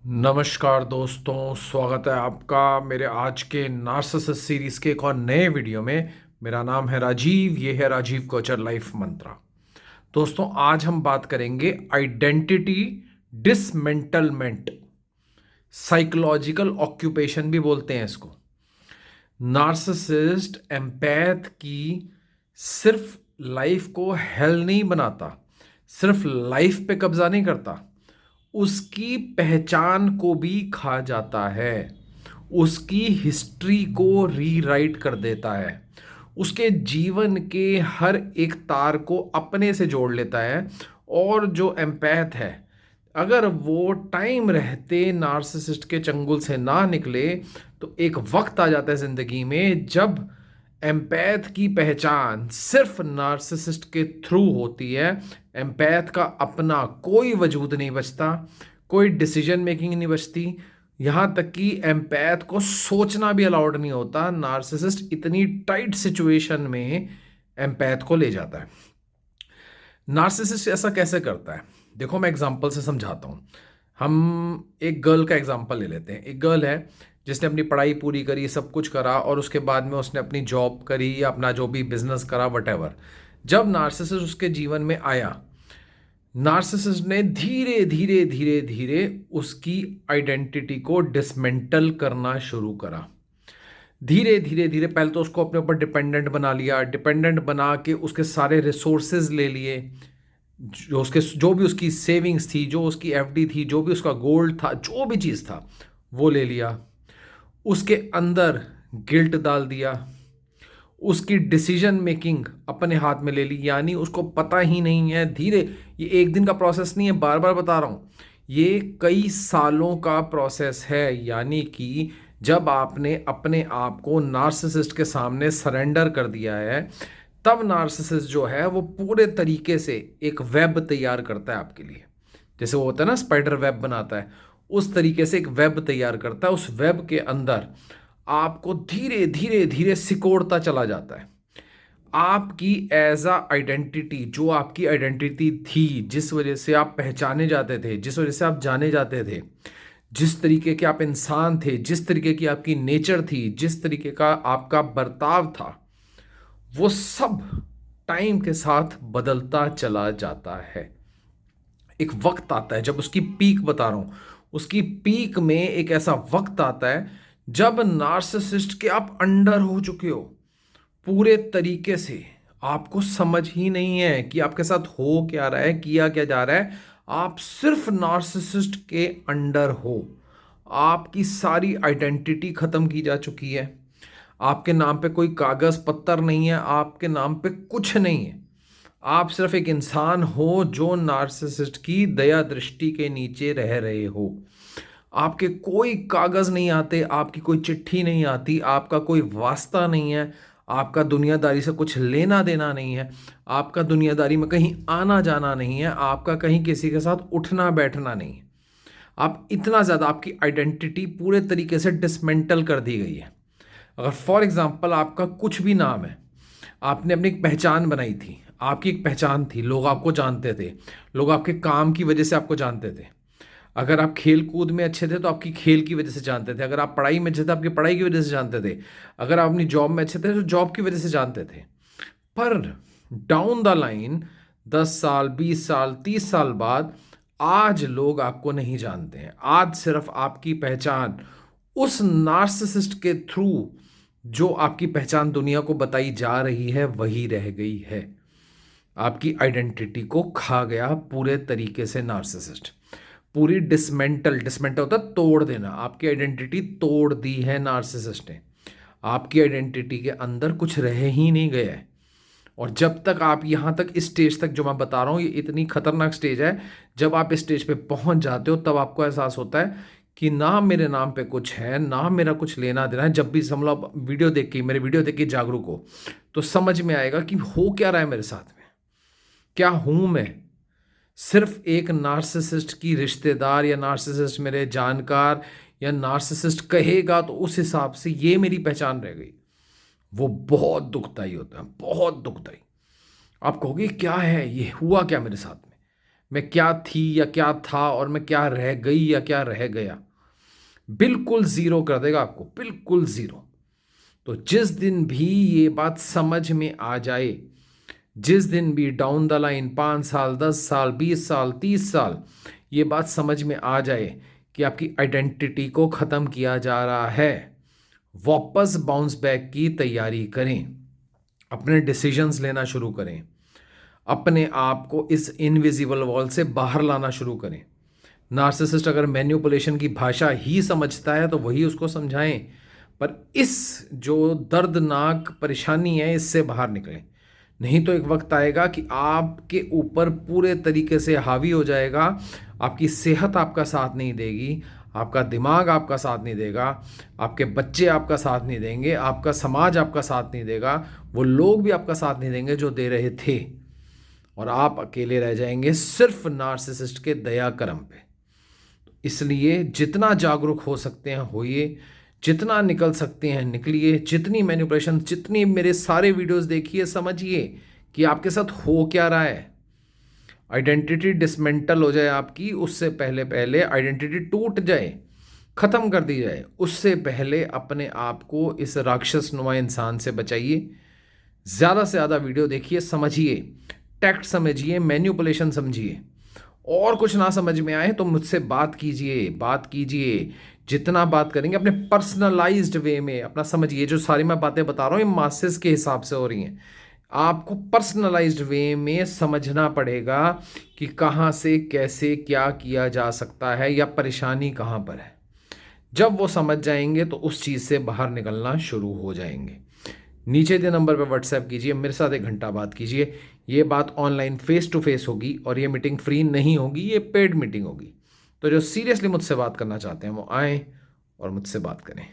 नमस्कार दोस्तों, स्वागत है आपका मेरे आज के नार्सिसिस्ट सीरीज के एक और नए वीडियो में। मेरा नाम है राजीव, ये है राजीव कोचर लाइफ मंत्रा। दोस्तों, आज हम बात करेंगे आइडेंटिटी डिसमेंटलमेंट, साइकोलॉजिकल ऑक्यूपेशन भी बोलते हैं इसको। नार्सिसिस्ट एम्पैथ की सिर्फ लाइफ को हेल नहीं बनाता, सिर्फ लाइफ पे कब्जा नहीं करता, उसकी पहचान को भी खा जाता है, उसकी हिस्ट्री को रीराइट कर देता है, उसके जीवन के हर एक तार को अपने से जोड़ लेता है। और जो एम्पैथ है, अगर वो टाइम रहते नार्सिसिस्ट के चंगुल से ना निकले तो एक वक्त आ जाता है जिंदगी में जब एम्पैथ की पहचान सिर्फ नार्सिसिस्ट के थ्रू होती है। एम्पैथ का अपना कोई वजूद नहीं बचता, कोई डिसीजन मेकिंग नहीं बचती, यहाँ तक कि एम्पैथ को सोचना भी अलाउड नहीं होता। नार्सिसिस्ट इतनी टाइट सिचुएशन में एम्पैथ को ले जाता है। नार्सिसिस्ट ऐसा कैसे करता है, देखो मैं एग्जांपल से समझाता हूँ। हम एक गर्ल का एग्जांपल ले लेते हैं। एक गर्ल है जिसने अपनी पढ़ाई पूरी करी, सब कुछ करा, और उसके बाद में उसने अपनी जॉब करी या अपना जो भी बिजनेस करा, वटेवर। जब नार्सिसिस्ट उसके जीवन में आया, नार्सिसिस्ट ने धीरे धीरे धीरे धीरे उसकी आइडेंटिटी को डिसमेंटल करना शुरू करा। धीरे धीरे धीरे पहले तो उसको अपने ऊपर डिपेंडेंट बना लिया, डिपेंडेंट बना के उसके सारे रिसोर्सेज ले लिए, जो भी उसकी सेविंग्स थी, जो उसकी एफडी थी, जो भी उसका गोल्ड था, जो भी चीज़ था वो ले लिया। उसके अंदर गिल्ट डाल दिया, उसकी डिसीजन मेकिंग अपने हाथ में ले ली, यानी उसको पता ही नहीं है। धीरे, ये एक दिन का प्रोसेस नहीं है, बार बार बता रहा हूँ, ये कई सालों का प्रोसेस है। यानी कि जब आपने अपने आप को नार्सिसिस्ट के सामने सरेंडर कर दिया है, तब नार्सिसिस्ट जो है वो पूरे तरीके से एक वेब तैयार करता है आपके लिए। जैसे वो होता है ना, स्पाइडर वेब बनाता है, उस तरीके से एक वेब तैयार करता है। उस वेब के अंदर आपको धीरे धीरे धीरे सिकोड़ता चला जाता है। आपकी एज अ आइडेंटिटी, जो आपकी आइडेंटिटी थी, जिस वजह से आप पहचाने जाते थे, जिस वजह से आप जाने जाते थे, जिस तरीके के आप इंसान थे, जिस तरीके की आपकी नेचर थी, जिस तरीके का आपका बर्ताव था, वो सब टाइम के साथ बदलता चला जाता है। एक वक्त आता है, जब उसकी पीक बता रहा हूं, उसकी पीक में एक ऐसा वक्त आता है जब नार्सिसिस्ट के आप अंडर हो चुके हो पूरे तरीके से। आपको समझ ही नहीं है कि आपके साथ हो क्या रहा है, किया क्या जा रहा है। आप सिर्फ नार्सिसिस्ट के अंडर हो। आपकी सारी आइडेंटिटी खत्म की जा चुकी है। आपके नाम पे कोई कागज पत्तर नहीं है, आपके नाम पे कुछ नहीं है। आप सिर्फ एक इंसान हो जो नार्सिसिस्ट की दया दृष्टि के नीचे रह रहे हो। आपके कोई कागज नहीं आते, आपकी कोई चिट्ठी नहीं आती, आपका कोई वास्ता नहीं है, आपका दुनियादारी से कुछ लेना देना नहीं है, आपका दुनियादारी में कहीं आना जाना नहीं है, आपका कहीं किसी के साथ उठना बैठना नहीं है। आप इतना ज़्यादा, आपकी आइडेंटिटी पूरे तरीके से डिसमेंटल कर दी गई है। अगर फॉर एग्जांपल आपका कुछ भी नाम है, आपने अपनी एक पहचान बनाई थी, आपकी एक पहचान थी, लोग आपको जानते थे, लोग आपके काम की वजह से आपको जानते थे। अगर आप खेल कूद में अच्छे थे तो आपकी खेल की वजह से जानते थे, अगर आप पढ़ाई में अच्छे थे आपकी पढ़ाई की वजह से जानते थे, अगर आप अपनी जॉब में अच्छे थे तो जॉब की वजह से जानते थे। पर डाउन द लाइन 10 साल, 20 साल, 30 साल बाद आज लोग आपको नहीं जानते हैं। आज सिर्फ आपकी पहचान उस नार्सिसिस्ट के थ्रू, जो आपकी पहचान दुनिया को बताई जा रही है, वही रह गई है। आपकी आइडेंटिटी को खा गया पूरे तरीके से नार्सिसिस्ट। पूरी डिसमेंटल, डिसमेंटल होता है तोड़ देना, आपकी आइडेंटिटी तोड़ दी है नार्सिसिस्ट ने। आपकी आइडेंटिटी के अंदर कुछ रह ही नहीं गया है। और जब तक आप यहाँ तक, इस स्टेज तक जो मैं बता रहा हूँ, ये इतनी खतरनाक स्टेज है। जब आप इस स्टेज पे पहुंच जाते हो तब आपको एहसास होता है कि ना मेरे नाम पे कुछ है, ना मेरा कुछ लेना देना है। जब भी समझ लो आप वीडियो देख के, मेरे वीडियो देख के जागरूक हो, तो समझ में आएगा कि हो क्या रहा है मेरे साथ में, क्या हूं मैं। सिर्फ एक नार्सिसिस्ट की रिश्तेदार, या नार्सिसिस्ट मेरे जानकार, या नार्सिसिस्ट कहेगा तो उस हिसाब से ये मेरी पहचान रह गई। वो बहुत दुखदाई होता है, बहुत दुखदाई। आप कहोगे क्या है ये, हुआ क्या मेरे साथ में। मैं क्या थी या क्या था और मैं क्या रह गई या क्या रह गया। बिल्कुल ज़ीरो कर देगा आपको, बिल्कुल ज़ीरो। तो जिस दिन भी ये बात समझ में आ जाए, जिस दिन भी डाउन द लाइन 5 साल, 10 साल, 20 साल, 30 साल ये बात समझ में आ जाए कि आपकी आइडेंटिटी को ख़त्म किया जा रहा है, वापस बाउंस बैक की तैयारी करें, अपने डिसीजंस लेना शुरू करें, अपने आप को इस इनविजिबल वॉल से बाहर लाना शुरू करें। नार्सिसिस्ट अगर मैन्युपुलेशन की भाषा ही समझता है तो वही उसको समझाएं, पर इस जो दर्दनाक परेशानी है इससे बाहर निकलें। नहीं तो एक वक्त आएगा कि आपके ऊपर पूरे तरीके से हावी हो जाएगा, आपकी सेहत आपका साथ नहीं देगी, आपका दिमाग आपका साथ नहीं देगा, आपके बच्चे आपका साथ नहीं देंगे, आपका समाज आपका साथ नहीं देगा, वो लोग भी आपका साथ नहीं देंगे जो दे रहे थे, और आप अकेले रह जाएंगे सिर्फ नार्सिसिस्ट के दया करम पे। इसलिए जितना जागरूक हो सकते हैं होइए, जितना निकल सकते हैं निकलिए, जितनी मैनिपुलेशन, जितनी मेरे सारे वीडियोस देखिए, समझिए कि आपके साथ हो क्या रहा है। आइडेंटिटी डिसमेंटल हो जाए आपकी, उससे पहले पहले आइडेंटिटी टूट जाए, ख़त्म कर दी जाए, उससे पहले अपने आप को इस राक्षसनुमा इंसान से बचाइए। ज़्यादा से ज़्यादा वीडियो देखिए, समझिए, टैक्ट समझिए, मैन्युपुलेशन समझिए। और कुछ ना समझ में आए तो मुझसे बात कीजिए, बात कीजिए। जितना बात करेंगे अपने पर्सनलाइज्ड वे में अपना समझिए। जो सारी मैं बातें बता रहा हूँ ये मासेस के हिसाब से हो रही हैं, आपको पर्सनलाइज्ड वे में समझना पड़ेगा कि कहाँ से कैसे क्या किया जा सकता है या परेशानी कहाँ पर है। जब वो समझ जाएंगे तो उस चीज़ से बाहर निकलना शुरू हो जाएंगे। नीचे दे नंबर पर व्हाट्सएप कीजिए, मेरे साथ 1 घंटा बात कीजिए। ये बात ऑनलाइन फेस टू फेस होगी और ये मीटिंग फ्री नहीं होगी, ये पेड मीटिंग होगी। तो जो सीरियसली मुझसे बात करना चाहते हैं वो आएँ और मुझसे बात करें।